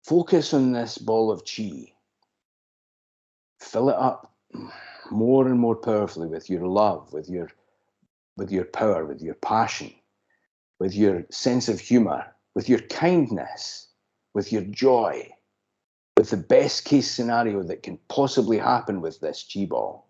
Focus on this ball of chi. Fill it up more and more powerfully with your love, with your power, with your passion, with your sense of humor, with your kindness, with your joy, with the best case scenario that can possibly happen with this chi ball.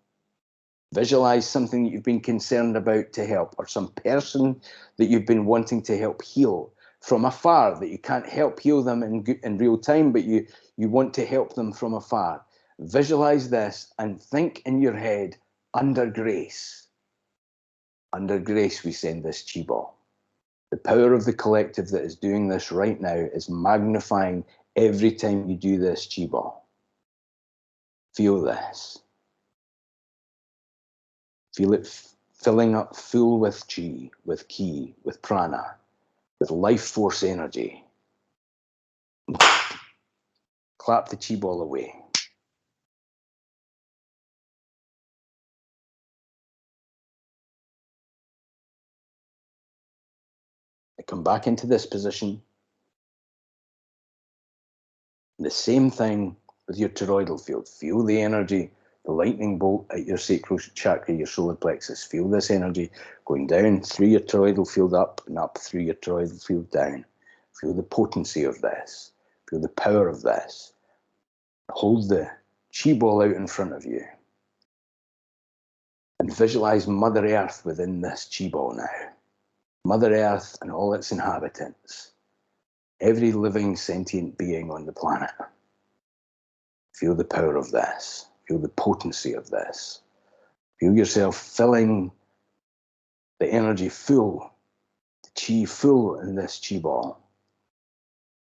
Visualize something that you've been concerned about to help, or some person that you've been wanting to help heal from afar, that you can't help heal them in real time, but you want to help them from afar. Visualize this and think in your head, under grace. Under grace, we send this chi ball. The power of the collective that is doing this right now is magnifying every time you do this chi ball. Feel this. Feel it filling up full with chi, with ki, with prana, with life force energy. Clap the chi ball away. come back into this position. The same thing with your toroidal field. Feel the energy, the lightning bolt at your sacral chakra, your solar plexus. Feel this energy going down through your toroidal field up and up through your toroidal field down. Feel the potency of this. Feel the power of this. Hold the chi ball out in front of you. And visualize Mother Earth within this chi ball now. Mother Earth and all its inhabitants. Every living sentient being on the planet. Feel the power of this. Feel the potency of this. Feel yourself filling the energy full, the chi full in this chi ball.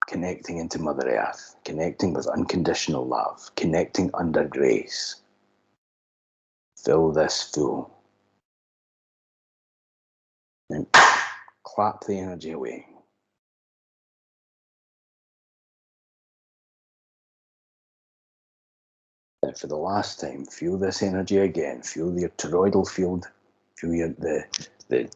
Connecting into Mother Earth, connecting with unconditional love, connecting under grace. Fill this full. And clap the energy away. And for the last time, feel this energy again. Feel your toroidal field. Feel the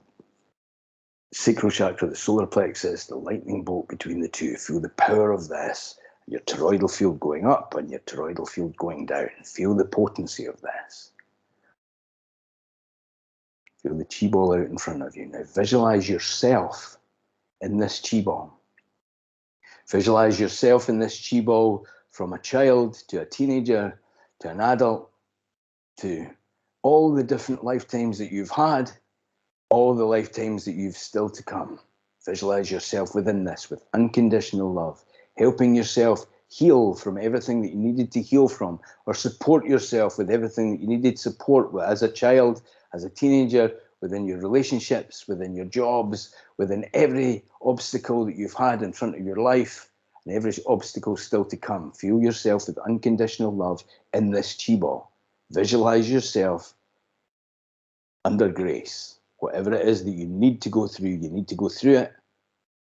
sacral chakra, the solar plexus, the lightning bolt between the two. Feel the power of this. Your toroidal field going up and your toroidal field going down. Feel the potency of this. Feel the chi ball out in front of you. Now visualize yourself in this chi ball. Visualize yourself in this chi ball from a child to a teenager to an adult to all the different lifetimes that you've had, all the lifetimes that you've still to come. Visualize yourself within this with unconditional love, helping yourself heal from everything that you needed to heal from, or support yourself with everything that you needed support with as a child, as a teenager, within your relationships, within your jobs, within every obstacle that you've had in front of your life, and every obstacle still to come. Feel yourself with unconditional love in this chi ball. Visualize yourself under grace. Whatever it is that you need to go through, you need to go through it,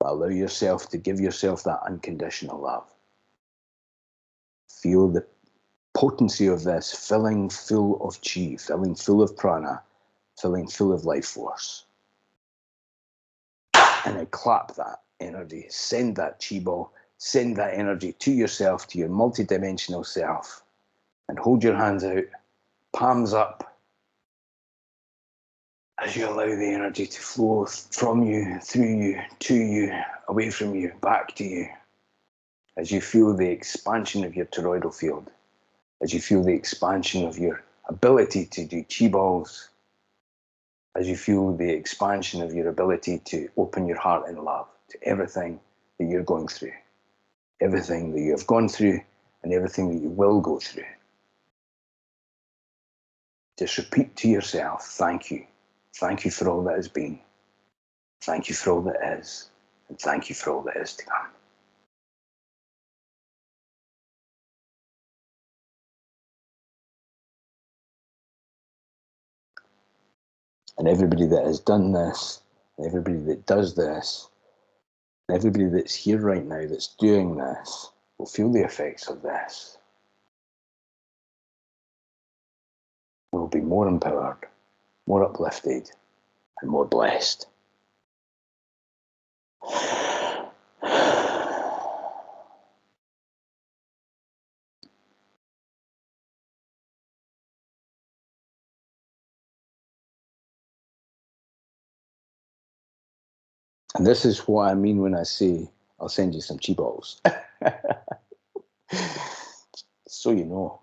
but allow yourself to give yourself that unconditional love. Feel the potency of this filling full of chi, filling full of prana, filling full of life force. And then clap that energy, send that chi ball, send that energy to yourself, to your multidimensional self, and hold your hands out, palms up, as you allow the energy to flow from you, through you, to you, away from you, back to you, as you feel the expansion of your toroidal field, as you feel the expansion of your ability to do chi balls, as you feel the expansion of your ability to open your heart in love to everything that you're going through, everything that you have gone through, and everything that you will go through. Just repeat to yourself, thank you. Thank you for all that has been. Thank you for all that is. And thank you for all that is to come. And everybody that has done this, and everybody that does this, and everybody that's here right now that's doing this, will feel the effects of this. Will be more empowered, more uplifted, and more blessed. And this is what I mean when I say, I'll send you some chi balls. So you know.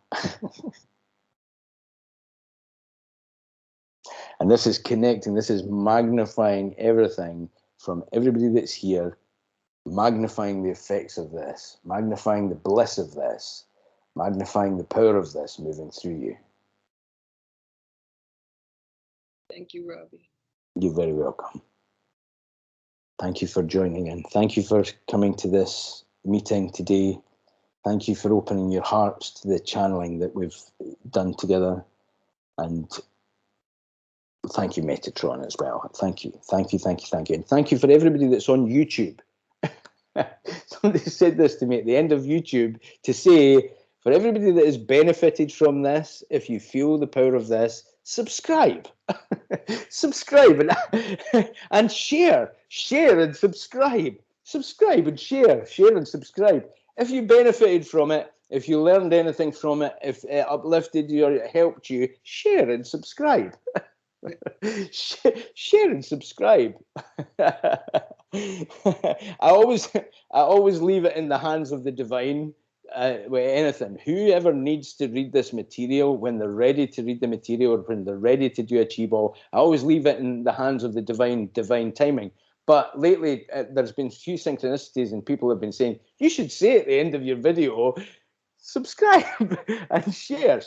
And this is connecting, this is magnifying everything from everybody that's here, magnifying the effects of this, magnifying the bliss of this, magnifying the power of this moving through you. Thank you, Robbie. You're very welcome. Thank you for joining in. Thank you for coming to this meeting today. Thank you for opening your hearts to the channeling that we've done together. And thank you, Metatron, as well. Thank you, thank you, thank you, thank you. And thank you for everybody that's on YouTube. Somebody said this to me at the end of YouTube to say, for everybody that has benefited from this, if you feel the power of this, subscribe. Subscribe and share and subscribe. Subscribe and share and subscribe. If you benefited from it, if you learned anything from it, if it uplifted you or it helped you, share and subscribe. Share and subscribe. I always leave it in the hands of the divine. With anything, whoever needs to read this material, when they're ready to read the material or when they're ready to do a chi ball, I always leave it in the hands of the divine timing. But lately, there's been a few synchronicities, and people have been saying, you should say at the end of your video, subscribe and share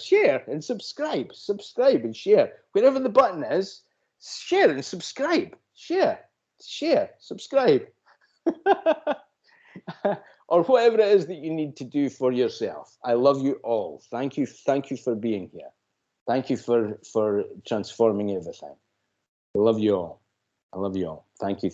and subscribe and share. Wherever the button is, share and subscribe. Share, subscribe. Or whatever it is that you need to do for yourself. I love you all. Thank you for being here. Thank you for transforming everything. I love you all. I love you all. Thank you.